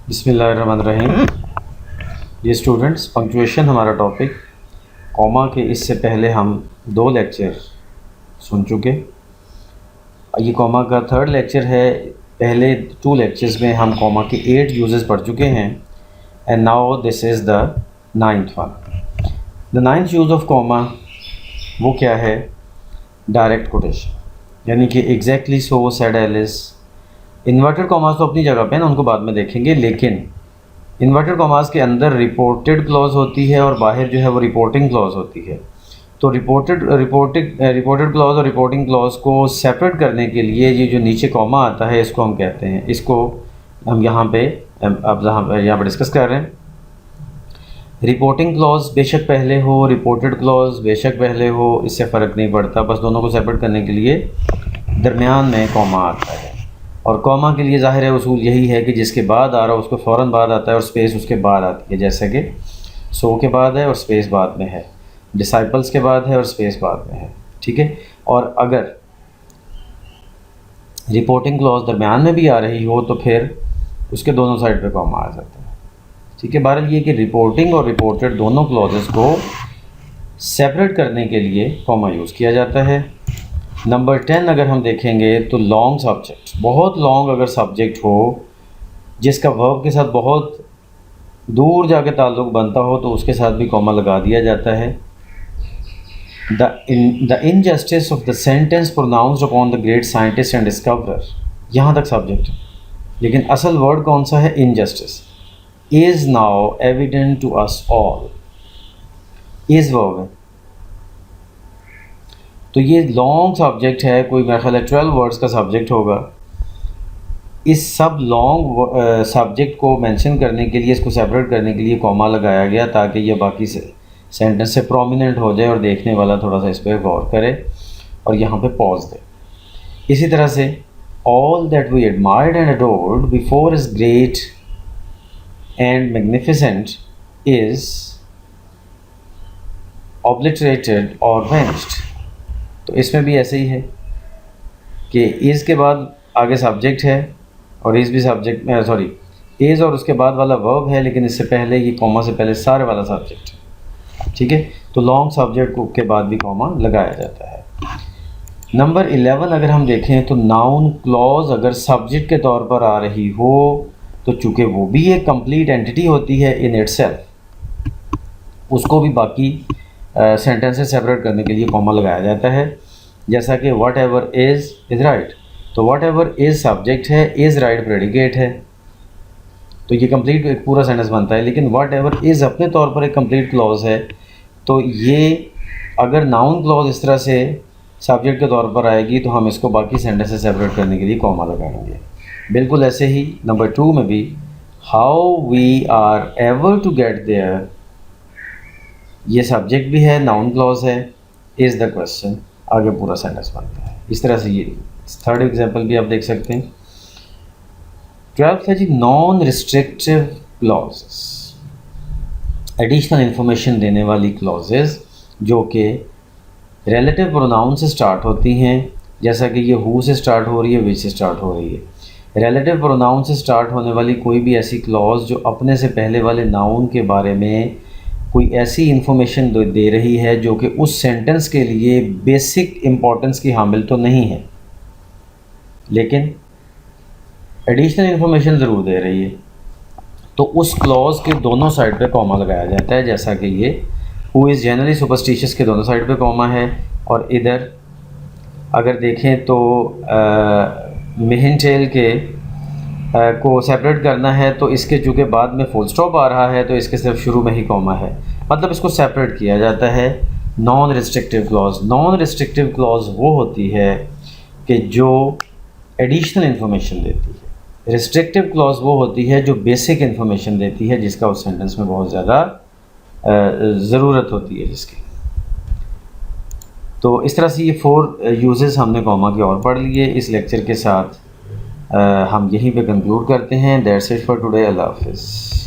बिस्मिल्लाहिर्रहमानिर्रहीम। ये students, punctuation हमारा टॉपिक। कॉमा के इससे पहले हम 2 लेक्चर सुन चुके। ये कॉमा का 3rd लेक्चर है। पहले 2 लेक्चर्स में हम कॉमा के 8 यूजेस पढ़ चुके हैं and now this is the 9th one. The 9th use of comma वो क्या है? डायरेक्ट कोटेशन, यानी कि exactly so said Alice. Inverted commas तो अपनी जगह पे ना, उनको बाद में देखेंगे, लेकिन इन्वर्टेड कॉमास के अंदर रिपोर्टेड क्लॉज होती है और बाहर जो है वो रिपोर्टिंग क्लॉज होती है। तो रिपोर्टेड क्लॉज और रिपोर्टिंग क्लॉज को सेपरेट करने के लिए ये जो नीचे कॉमा आता है इसको हम कहते हैं, इसको हम यहाँ पे डिस्कस कर रहे हैं। रिपोर्टिंग क्लॉज बेशक पहले हो, रिपोर्टेड क्लॉज बेशक पहले हो, इससे फ़र्क नहीं पड़ता, बस दोनों को सेपरेट करने के लिए दरमियान में कॉमा आता है। और कॉमा के लिए ज़ाहिर है उसूल यही है कि जिसके बाद आ रहा है उसको फ़ौरन बाद आता है और स्पेस उसके बाद आती है, जैसे कि सो के बाद है और स्पेस बाद में है, डिसाइपल्स के बाद है और स्पेस बाद में है, ठीक है। और अगर रिपोर्टिंग क्लॉज दरमियान में भी आ रही हो तो फिर उसके दोनों साइड पे कॉमा आ जाता है, ठीक है। बहरहाल ये कि रिपोर्टिंग और रिपोर्टेड दोनों क्लॉजेस को सेपरेट करने के लिए कॉमा यूज़ किया जाता है। नंबर 10 अगर हम देखेंगे तो लॉन्ग सब्जेक्ट, बहुत लॉन्ग अगर सब्जेक्ट हो जिसका वर्ब के साथ बहुत दूर जाके ताल्लुक़ बनता हो तो उसके साथ भी कॉमा लगा दिया जाता है। The injustice of the sentence pronounced upon the great scientist and discoverer, यहाँ तक सब्जेक्ट, लेकिन असल वर्ड कौन सा है? Injustice. Is now evident to us all, is verb है। तो ये लॉन्ग सब्जेक्ट है, कोई मेरा ख्याल है 12 वर्ड्स का सब्जेक्ट होगा। इस सब लॉन्ग सब्जेक्ट को मेंशन करने के लिए, इसको सेपरेट करने के लिए कॉमा लगाया गया ताकि ये बाकी से सेंटेंस से प्रोमिनेंट हो जाए और देखने वाला थोड़ा सा इस पर गौर करे और यहाँ पे पॉज दे। इसी तरह से all that we admired and adored before is great and magnificent is obliterated और वेंस्ड। तो इसमें भी ऐसे ही है कि इज़ के बाद आगे सब्जेक्ट है और इज़ भी सब्जेक्ट में, सॉरी, इज़ और उसके बाद वाला वर्ब है, लेकिन इससे पहले ये कॉमा से पहले सारे वाला सब्जेक्ट है, ठीक है। तो लॉन्ग सब्जेक्ट के बाद भी कॉमा लगाया जाता है। नंबर 11 अगर हम देखें तो नाउन क्लॉज अगर सब्जेक्ट के तौर पर आ रही हो तो चूँकि वो भी एक कंप्लीट एंटिटी होती है इन इटसेल्फ, उसको भी बाकी सेंटेंस से सेपरेट करने के लिए कॉमा लगाया जाता है। जैसा कि वट एवर इज़ राइट, तो वट एवर इज़ सब्जेक्ट है, इज़ राइट प्रेडिकेट है, तो ये कंप्लीट एक पूरा सेंटेंस बनता है। लेकिन वट एवर इज़ अपने तौर पर एक कंप्लीट क्लॉज है, तो ये अगर नाउन क्लॉज इस तरह से सब्जेक्ट के तौर पर आएगी तो हम इसको बाकी सेंटेंस से सेपरेट करने के लिए कॉमा लगाएंगे। बिल्कुल ऐसे ही नंबर 2 में भी how we are ever to get there, ये सब्जेक्ट भी है, नाउन क्लॉज है, इज़ द क्वेश्चन, आगे पूरा सेंटेंस बनता है। इस तरह से ये 3rd एग्जांपल भी आप देख सकते हैं। 12th है जी non restrictive clauses, additional information देने वाली क्लॉजेस जो कि रिलेटिव प्रोनाउन से स्टार्ट होती हैं, जैसा कि ये हु से स्टार्ट हो रही है, विच से स्टार्ट हो रही है। रिलेटिव प्रोनाउन से स्टार्ट होने वाली कोई भी ऐसी क्लॉज जो अपने से पहले वाले नाउन के बारे में कोई ऐसी इन्फॉर्मेशन दे रही है जो कि उस सेंटेंस के लिए बेसिक इम्पोर्टेंस की हामिल तो नहीं है, लेकिन एडिशनल इन्फॉर्मेशन ज़रूर दे रही है, तो उस क्लॉज के दोनों साइड पे कॉमा लगाया जाता है। जैसा कि ये हु इज़ जनरली सुपरस्टिशियस के दोनों साइड पे कॉमा है, और इधर अगर देखें तो मिहिन टेल के को सेपरेट करना है तो इसके चूँकि बाद में फुल स्टॉप आ रहा है तो इसके सिर्फ शुरू में ही कॉमा है, मतलब इसको सेपरेट किया जाता है। Non restrictive clause, non restrictive clause वो होती है कि जो एडिशनल इन्फॉर्मेशन देती है। रिस्ट्रिक्टिव क्लॉज वो होती है जो बेसिक इन्फॉर्मेशन देती है, जिसका उस सेंटेंस में बहुत ज़्यादा ज़रूरत होती है जिसकी। तो इस तरह से ये 4 यूजेस हमने कॉमा के और पढ़ लिए। इस लेक्चर के साथ हम यहीं पे कंक्लूड करते हैं। That's it for today. अल्लाह हाफ़िज़।